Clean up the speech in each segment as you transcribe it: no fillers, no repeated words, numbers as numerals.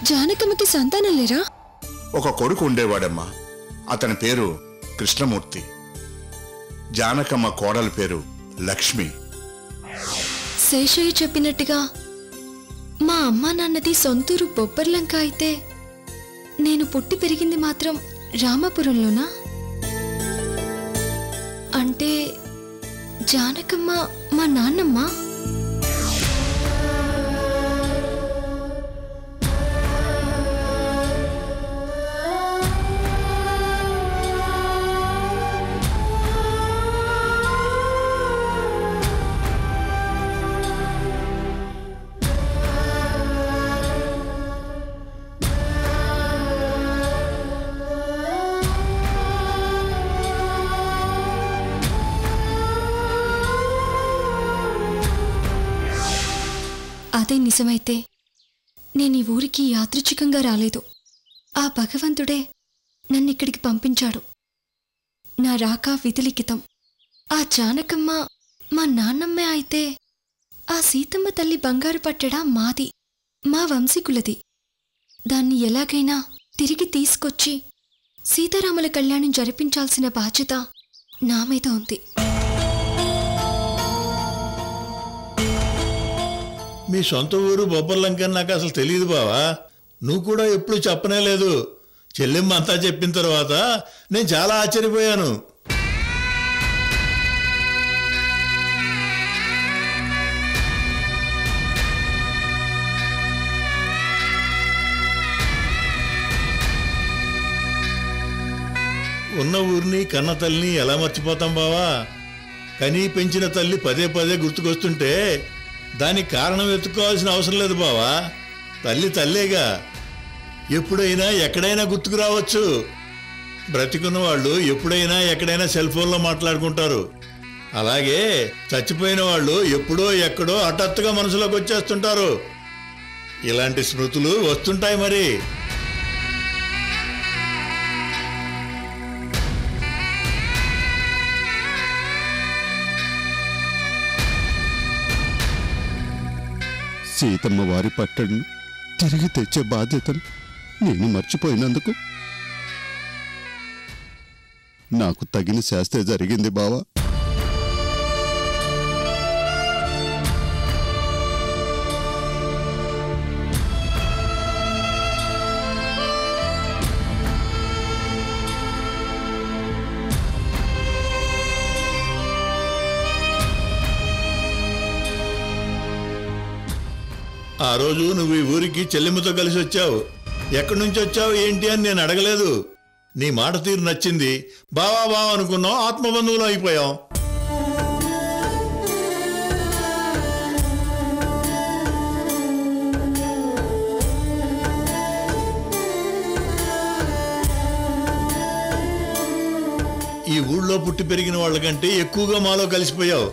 జానకమ్మకి సంతానం లేరా? ఒక కొడుకు ఉండేవాడమ్మా. అతని పేరు కృష్ణమూర్తి. జానకమ్మ కోడలి పేరు లక్ష్మి. శేషయ్య చెప్పినట్టుగా మా అమ్మా నాన్నది సొంతూరు బొబ్బర్లంక అయితే నేను పుట్టి పెరిగింది మాత్రం రామాపురంలోనా? అంటే జానకమ్మ మా నాన్నమ్మ? అదే నిజమైతే నేను ఈ ఊరికి యాదృచ్ఛికంగా రాలేదు. ఆ భగవంతుడే నన్నిక్కడికి పంపించాడు. నా రాక విధిలిఖితం. ఆ జానకమ్మ మా నాన్నమ్మే అయితే ఆ సీతమ్మ తల్లి బంగారు పట్టడా మాది, మా వంశీకులది. దాన్ని ఎలాగైనా తిరిగి తీసుకొచ్చి సీతారాముల కళ్యాణం జరిపించాల్సిన బాధ్యత నా మీద ఉంది. మీ సొంత ఊరు బొబ్బర్లంక నాకు అసలు తెలియదు బావా. నువ్వు కూడా ఎప్పుడు చెప్పనే లేదు. చెల్లెమ్మ అంతా చెప్పిన తర్వాత నేను చాలా ఆశ్చర్యపోయాను. ఉన్న ఊరిని కన్న తల్లిని ఎలా మర్చిపోతాం బావా? కనీ పెంచిన తల్లి పదే పదే గుర్తుకొస్తుంటే దానికి కారణం వెతుక్కోవాల్సిన అవసరం లేదు బావా. తల్లి తల్లేగా, ఎప్పుడైనా ఎక్కడైనా గుర్తుకు రావచ్చు. బ్రతికున్న వాళ్ళు ఎప్పుడైనా ఎక్కడైనా సెల్ ఫోన్లో మాట్లాడుకుంటారు. అలాగే చచ్చిపోయిన వాళ్ళు ఎప్పుడో ఎక్కడో హఠాత్తుగా మనసులోకి వచ్చేస్తుంటారు. ఇలాంటి స్మృతులు వస్తుంటాయి మరి. సీతమ్మ వారి పట్టణను తిరిగి తెచ్చే బాధ్యతను నేను మర్చిపోయినందుకు నాకు తగిన శాస్త్రే జరిగింది బావా. ఆ రోజు నువ్వు ఈ ఊరికి చెల్లెమ్మతో కలిసి వచ్చావు. ఎక్కడి నుంచి వచ్చావు ఏంటి అని నేను అడగలేదు. నీ మాట తీరు నచ్చింది. బావా బావా అనుకున్నాం, ఆత్మబంధువులు అయిపోయాం. ఈ ఊళ్ళో పుట్టి పెరిగిన వాళ్ళకంటే ఎక్కువగా మాలో కలిసిపోయావు.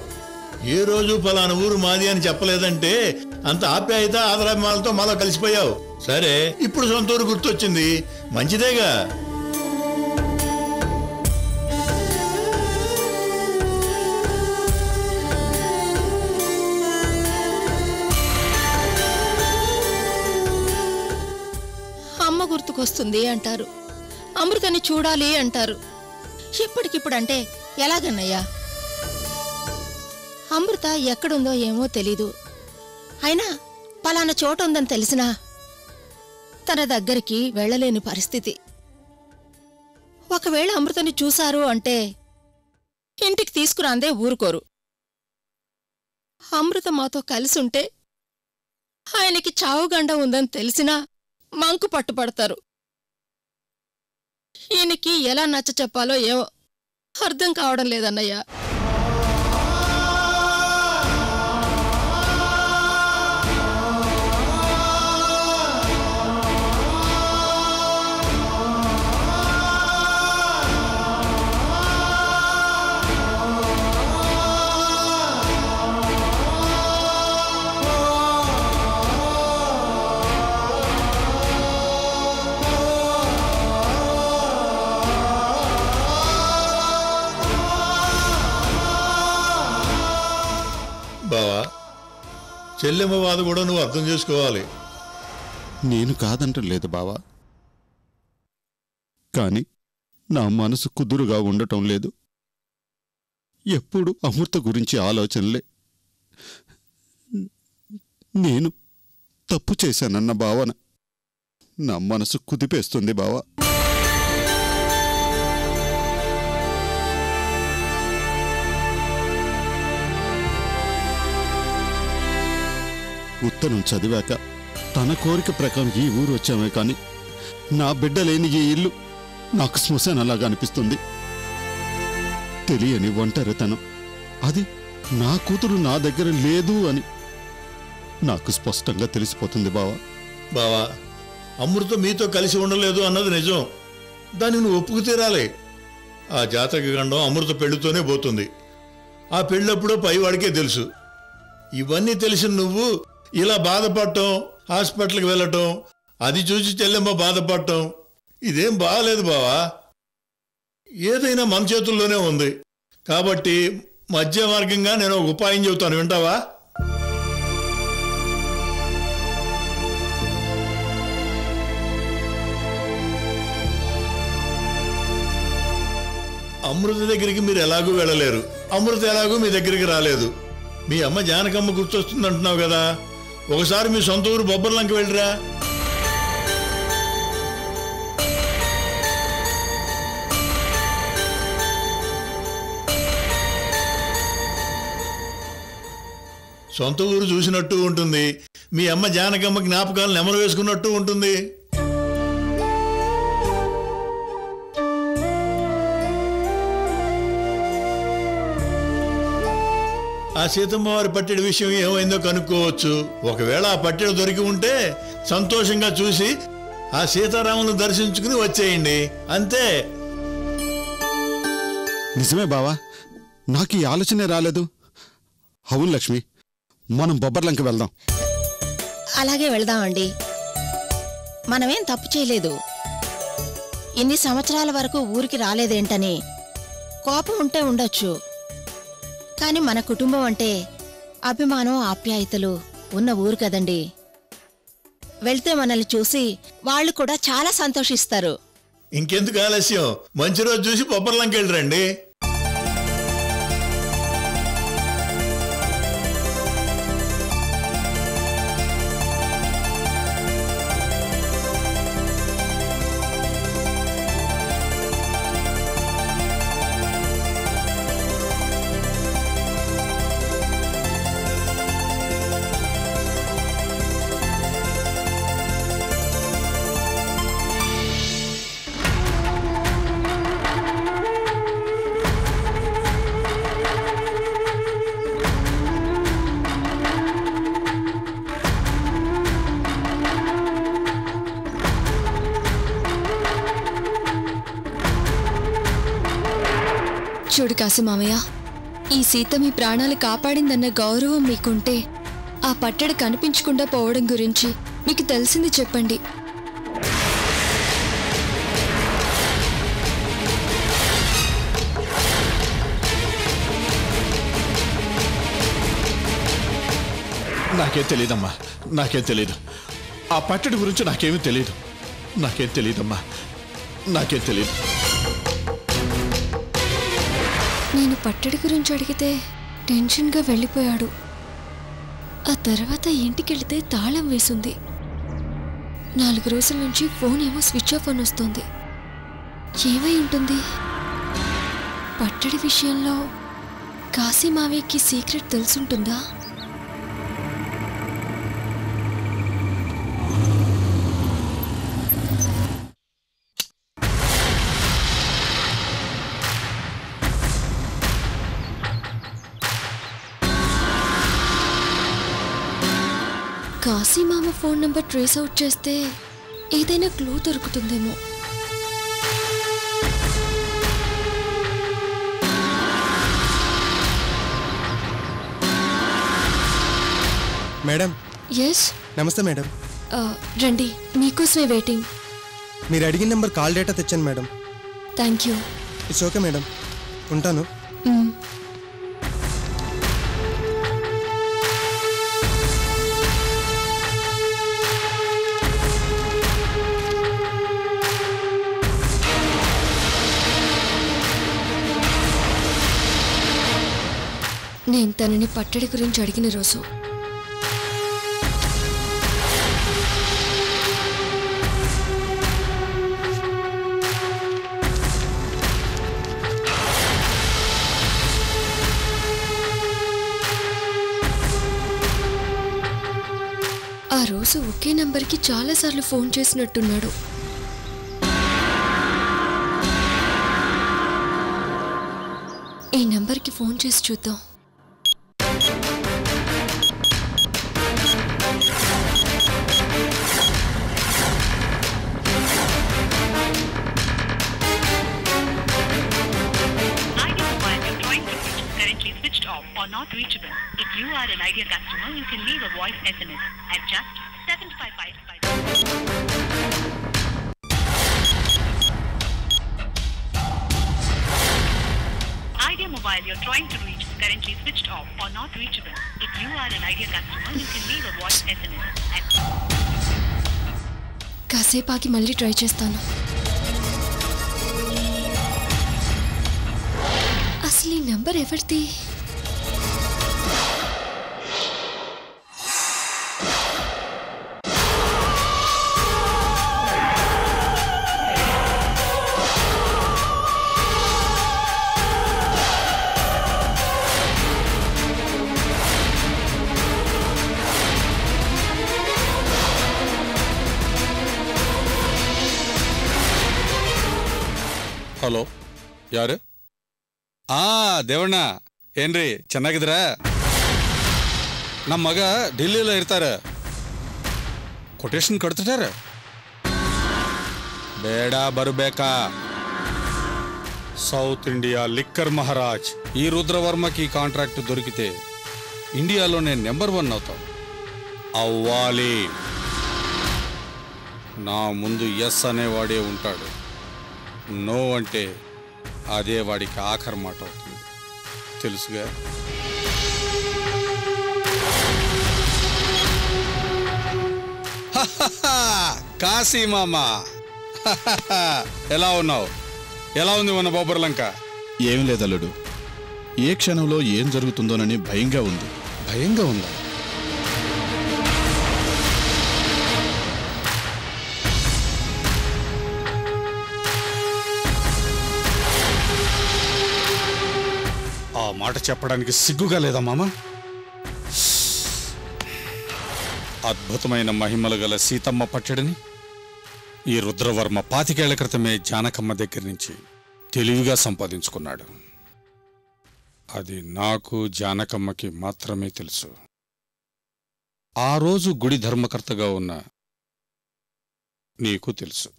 ఏ రోజు ఫలానా ఊరు మాది అని చెప్పలేదంటే అంత ఆప్యాయత ఆదరాభిమానాలతో మాలో కలిసిపోయావు. సరే, ఇప్పుడు సొంత ఊరు గుర్తొచ్చింది, మంచిదేగా. అమ్మ గుర్తుకొస్తుంది అంటారు, అమృతని చూడాలి అంటారు. ఇప్పటికిప్పుడు అంటే ఎలాగన్నయ్యా? అమృత ఎక్కడుందో ఏమో తెలీదు. అయినా పలానా చోట ఉందని తెలిసినా తన దగ్గరికి వెళ్ళలేని పరిస్థితి. ఒకవేళ అమృతని చూశారు అంటే ఇంటికి తీసుకురాందే ఊరుకోరు. అమృత మాతో కలిసుంటే ఆయనకి చావుగండం ఉందని తెలిసినా మంకు పట్టుపడతారు. ఈయనకి ఎలా నచ్చ చెప్పాలో ఏమో అర్థం కావడం లేదన్నయ్య. బావా, చెల్లెమ్మ బాధ కూడా నువ్వు అర్థం చేసుకోవాలి. నేను కాదంటలేదు బావా, కానీ నా మనసు కుదురుగా ఉండటం లేదు. ఎప్పుడు అమృత గురించి ఆలోచనలే. నేను తప్పు చేశానన్న భావన నా మనసు కుదిపేస్తుంది బావా. ఉత్తరం చదివాక తన కోరిక ప్రకారం ఈ ఊరు వచ్చామే కానీ నా బిడ్డ లేని ఈ ఇల్లు నాకు శ్మశానలాగా అనిపిస్తుంది. తెలియని ఒంటరితనం, అది నా కూతురు నా దగ్గర లేదు అని నాకు స్పష్టంగా తెలిసిపోతుంది బావా. బావా, అమృత మీతో కలిసి ఉండలేదు అన్నది నిజం. దాన్ని నువ్వు ఒప్పుకు తీరాలి. ఆ జాతక గండం అమృత పెళ్లితోనే పోతుంది. ఆ పెళ్ళప్పుడో పైవాడికే తెలుసు. ఇవన్నీ తెలిసిన నువ్వు ఇలా బాధపడటం, హాస్పిటల్కి వెళ్ళటం, అది చూసి చెల్లెమ్మ బాధపడటం, ఇదేం బాగాలేదు బావా. ఏదైనా మన చేతుల్లోనే ఉంది. కాబట్టి మధ్య మార్గంగా నేను ఒక ఉపాయం చెబుతాను, వింటావా? అమృత దగ్గరికి మీరు ఎలాగూ వెళ్ళలేరు. అమృత ఎలాగూ మీ దగ్గరికి రాలేదు. మీ అమ్మ జానకమ్మ గుర్తొస్తుంది అంటున్నావు కదా, ఒకసారి మీ సొంత ఊరు బొబ్బర్లంక వెళ్ళిరా. సొంత ఊరు చూసినట్టు ఉంటుంది. మీ అమ్మ జానకమ్మ జ్ఞాపకాలు నెమరు వేసుకున్నట్టు ఉంటుంది. ఆ సీతమ్మ వారి పట్టెడు విషయం ఏమైందో కనుక్కోవచ్చు. ఒకవేళ ఆ పట్టెడు దొరికి ఉంటే సంతోషంగా చూసి ఆ సీతారాములను దర్శించుకుని వచ్చేయండి, అంతే. నిజమే బావా, నాకు ఈ ఆలోచనే రాలేదు. అవును లక్ష్మి, మనం బొబ్బర్లంక వెళ్దాం. అలాగే వెళ్దామండి. మనమేం తప్పు చేయలేదు. ఇన్ని సంవత్సరాల వరకు ఊరికి రాలేదేంటని కోపం ఉంటే ఉండొచ్చు, కానీ మన కుటుంబం అంటే అభిమానం, ఆప్యాయతలు ఉన్న ఊరు కదండి. వెళ్తే మనల్ని చూసి వాళ్ళు కూడా చాలా సంతోషిస్తారు. ఇంకెందుకు ఆలస్యం, మంచి రోజు చూసి బొబ్బర్లంక వెళ్ళరండి. చూడు కాశీ మామయ్య, ఈ సీత మీ ప్రాణాలు కాపాడిందన్న గౌరవం మీకుంటే ఆ పట్టడి కనిపించకుండా పోవడం గురించి మీకు తెలిసింది చెప్పండి. నాకేం తెలియదమ్మా, నాకేం తెలియదు. ఆ పట్టడి గురించి నాకేమీ తెలియదు. నాకేం తెలియదమ్మా, నాకేం తెలియదు. నేను పట్టడి గురించి అడిగితే టెన్షన్గా వెళ్ళిపోయాడు. ఆ తర్వాత ఇంటికెళ్తే తాళం వేసింది. 4 రోజుల నుంచి ఫోన్ ఏమో స్విచ్ ఆఫ్ అని వస్తుంది. ఏమై ఉంటుంది? పట్టడి విషయంలో కాశీ మావయ్యకి సీక్రెట్ తెలుసుంటుందా? కాశీ మామ ఫోన్ నంబర్ ట్రేస్ అవుట్ చేస్తే ఏదైనా క్లూ దొరుకుతుందేమో. మేడం. ఎస్, నమస్తే మేడం. రండి, మీకోసమే వెయిటింగ్. మీరు అడిగిన నెంబర్ కాల్ డేటా తెచ్చాను madam. Thank you. It's okay madam, ఉంటాను. నేను తనని పట్టడి గురించి అడిగిన రోజు ఆ రోజు ఒకే నంబర్కి చాలాసార్లు ఫోన్ చేసినట్టున్నాడు. ఈ నంబర్కి ఫోన్ చేసి చూద్దాం. Not reachable. If you are an Idea customer, you can leave a voice SMS at just 7555. Idea mobile you're trying to reach is currently switched off or not reachable. If you are an Idea customer, you can leave a voice SMS at... కాసేపాకి మళ్ళీ try చేస్తాను. అసలు ఈ number ఎవరిది? Hello, ಯಾರು? ದೇವಣ್ಣ ಏನ್ರಿ, ಚೆನ್ನಾಗಿದ್ರ? ನಮ್ಮ ಮಗ ఢిల్లీలో ಇರ್ತಾರೆ. ಕೊಟೇಶನ್ ಕೊಡ್ತಿದ್ದಾರೆ. ಬೇಡ ಬರಬೇಕಾ? సౌత్ ఇండియా లిక్కర్ మహారాజ్ ఈ రుద్రవర్మకి కాంట్రాక్ట్ దొరికితే ఇండియాలో నేను నెంబర్ 1 అవుతాను. అవ్వాలి. నా ముందు ఎస్ అనేవాడే ఉంటాడు. నో అంటే అదే వాడికి ఆఖరి మాట అవుతుంది. తెలుసుగా? కాశీ మామ, ఎలా ఉన్నావు? ఎలా ఉంది మన బొబ్బర్లంక? ఏం లేదల్లుడు, ఏ క్షణంలో ఏం జరుగుతుందోనని భయంగా ఉంది. భయంగా ఉందా? ఆ మాట చెప్పడానికి సిగ్గుగా లేదా మామ? అద్భుతమైన మహిమలు గల సీతమ్మ పట్టడిని ఈ రుద్రవర్మ 25 ఏళ్ల క్రితమే జానకమ్మ దగ్గర నుంచి తెలివిగా సంపాదించుకున్నాడు. అది నాకు, జానకమ్మకి మాత్రమే తెలుసు. ఆ రోజు గుడి ధర్మకర్తగా ఉన్న నీకు తెలుసు.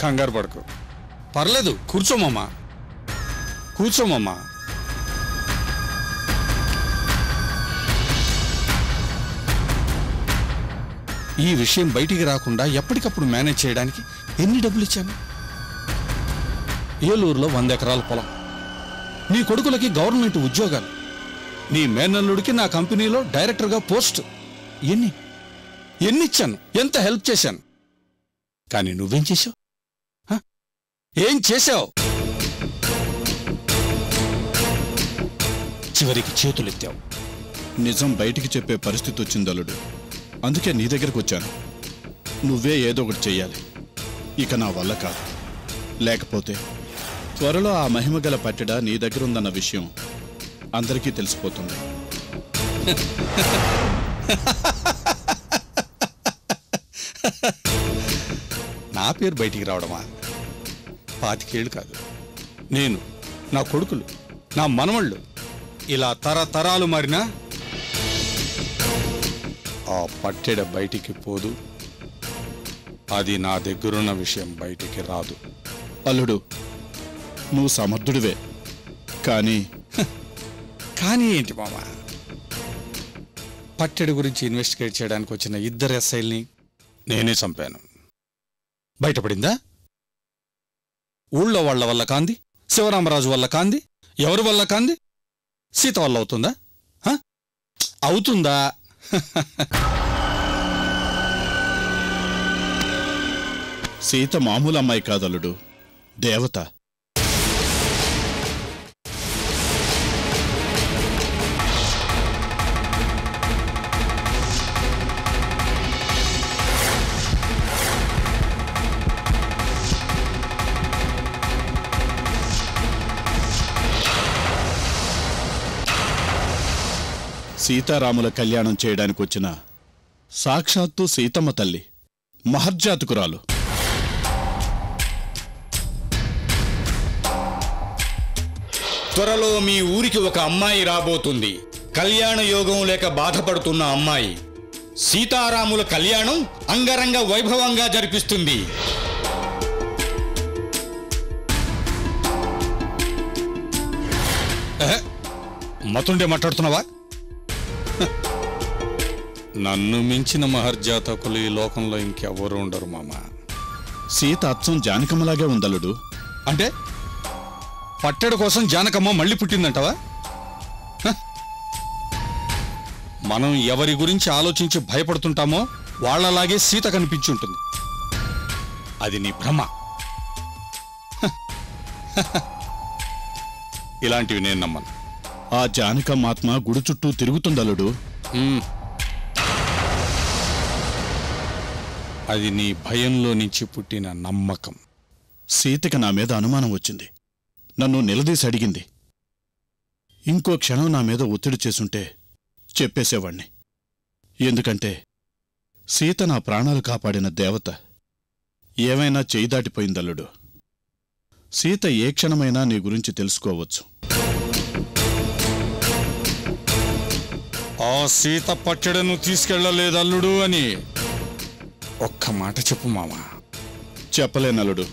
కంగారు పడుకో, పర్లేదు, కూర్చోమమ్మా, కూర్చోమమ్మా. ఈ విషయం బయటికి రాకుండా ఎప్పటికప్పుడు మేనేజ్ చేయడానికి ఎన్ని డబ్బులు ఇచ్చాను? ఏలూరులో 100 ఎకరాల పొలం, నీ కొడుకులకి గవర్నమెంట్ ఉద్యోగాలు, నీ మేనల్లుడికి నా కంపెనీలో డైరెక్టర్గా పోస్టు. ఎన్ని ఇచ్చాను? ఎంత హెల్ప్ చేశాను? కానీ నువ్వేం చేశావు? ఏం చేశావు? చివరికి చేతులెత్తావు. నిజం బయటికి చెప్పే పరిస్థితి వచ్చిందల్లుడు, అందుకే నీ దగ్గరకు వచ్చాను. నువ్వే ఏదో ఒకటి చెయ్యాలి. ఇక నా వల్ల కాదు. లేకపోతే త్వరలో ఆ మహిమగల పట్టెడ నీ దగ్గర ఉందన్న విషయం అందరికీ తెలిసిపోతుంది. నా పేరు బయటికి రావడమా? 25 ఏళ్ళు కాదు, నేను, నా కొడుకులు, నా మనవళ్ళు, ఇలా తరతరాలు మారినా ఆ పట్టెడ బయటికి పోదు. అది నా దగ్గరున్న విషయం బయటికి రాదు. అల్లుడు, నువ్వు సమర్థుడివే, కానీ ఏంటి మామా? పట్టెడు గురించి ఇన్వెస్టిగేట్ చేయడానికి వచ్చిన 2 ఎస్ఐల్ని నేనే చంపాను. బయటపడిందా? ఊళ్ళో వాళ్ల వల్ల కాంది, శివరామరాజు వల్ల కాంది, ఎవరి వల్ల కాంది? సీత వల్ల అవుతుందా? అవుతుందా? సీత మామూలు అమ్మాయి కాదలుడు, దేవత. సీతారాముల కళ్యాణం చేయడానికి వచ్చిన సాక్షాత్తు సీతమ్మ తల్లి, మహర్జాతకురాలు. త్వరలో మీ ఊరికి ఒక అమ్మాయి రాబోతుంది. కళ్యాణ యోగం లేక బాధపడుతున్న అమ్మాయి సీతారాముల కళ్యాణం అంగరంగ వైభవంగా జరిపిస్తుంది. మతుండే మాట్లాడుతున్నావా? నన్ను మించిన మహర్జాతకులు ఈ లోకంలో ఇంకెవ్వరూ ఉండరు మామ. సీత అచ్చం జానకమ్మలాగే ఉందలుడు. అంటే పట్టెడు కోసం జానకమ్మ మళ్ళీ పుట్టిందంటవా? మనం ఎవరి గురించి ఆలోచించి భయపడుతుంటామో వాళ్లలాగే సీత కనిపించి ఉంటుంది. అది నీ భ్రమ. ఇలాంటివి నేను నమ్మను. ఆ జానకమ్మాత్మ గుడి చుట్టూ తిరుగుతుందలుడు. అది నీ భయంలో నుంచి పుట్టిన నమ్మకం. సీతకి నా మీద అనుమానం వచ్చింది. నన్ను నిలదీసి అడిగింది. ఇంకో క్షణం నా మీద ఒత్తిడి చేసుంటే చెప్పేసేవాణ్ణి. ఎందుకంటే సీత నా ప్రాణాలు కాపాడిన దేవత. ఏమైనా చేయి దాటిపోయిందల్లుడు. సీత ఏ క్షణమైనా నీ గురించి తెలుసుకోవచ్చు. ఆ సీత పట్టెడను తీసుకెళ్లలేదల్లుడు అని ఒక్క మాట చెప్పు మామా. చెప్పలేనల్లుడు.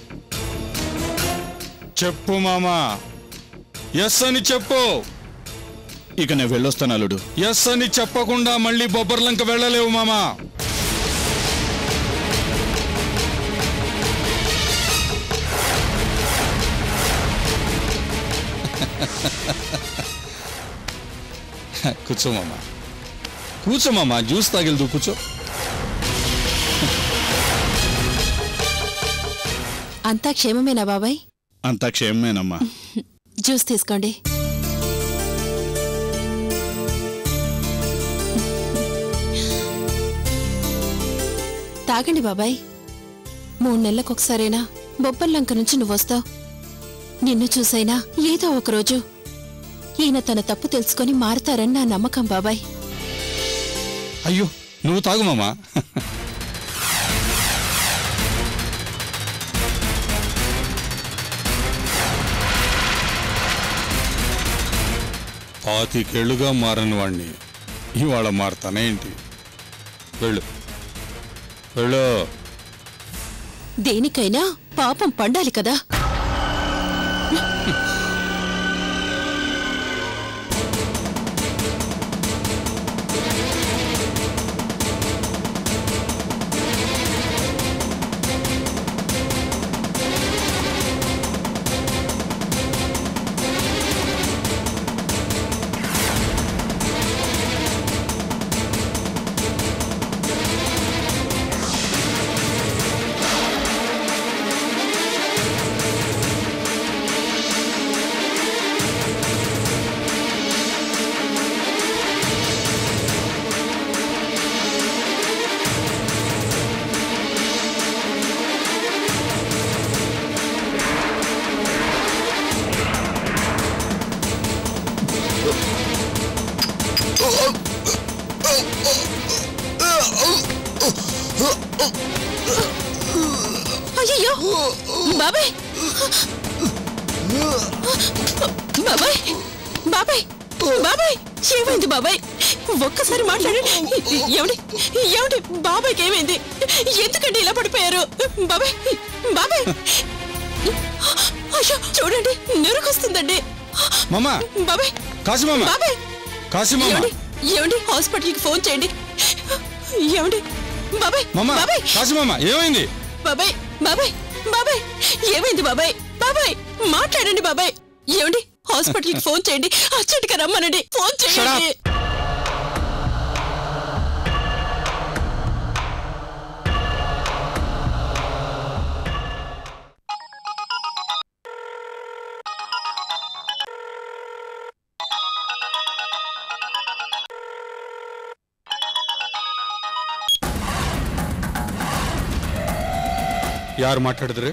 చెప్పు మామా. ఎస్ అని చెప్పు. ఇక నేను వెళ్ళొస్తానల్లుడు. ఎస్ అని చెప్పకుండా మళ్ళీ బొబ్బర్లంక వెళ్ళలేవు మామా. కూర్చో మామా, కూర్చో మామా. జ్యూస్ తాగిల్దు, కూర్చో. అంతా క్షేమమేనా బాబాయ్? అంతా క్షేమమేనమ్మా. జ్యూస్ తీసుకోండి. తాగండి బాబాయ్. 3 నెలలకొకసారైనా బొబ్బర్లంక నుంచి నువ్వొస్తావు. నిన్ను చూసైనా ఏదో ఒకరోజు ఈయన తన తప్పు తెలుసుకొని మారతారని నా నమ్మకం బాబాయ్. అయ్యో, నువ్వు తాగు మామా. పాతికేళ్లుగా మారని వాణ్ణి ఇవాళ మారతానేంటి? వెళ్ళు, వెళ్ళు. దేనికైనా పాపం పండాలి కదా. అయ్యో బాబాయ్, బాబాయ్, బాబాయ్, బాబాయ్, ఏమైంది బాబాయ్? ఒక్కసారి మాట్లాడండి. ఏమండి, ఏమండి, బాబాయ్కి ఏమైంది? ఎందుకండి ఇలా పడిపోయారు? బాబాయ్, బాబాయ్, అయ్యో చూడండి, నెరుకొస్తుందండి. మామా, బాబాయ్, కాశీమామ, బాబాయ్, కాశీమామ, ఏమండి, హాస్పిటల్కి ఫోన్ చేయండి. ఏమండి బాబాయ్, మామా, బాబాయ్, కాశీమామ, ఏమైంది? బాబాయ్, బాబాయ్, బాబాయ్, ఏమైంది బాబాయ్? బాబాయ్, మాట్లాడండి బాబాయ్. ఏమండి, హాస్పిటల్కి ఫోన్ చేయండి. అర్జెంట్గా రమ్మనండి. ఫోన్ చేయండి. ಯಾರು ಮಾತಾಡಿದ್ರೆ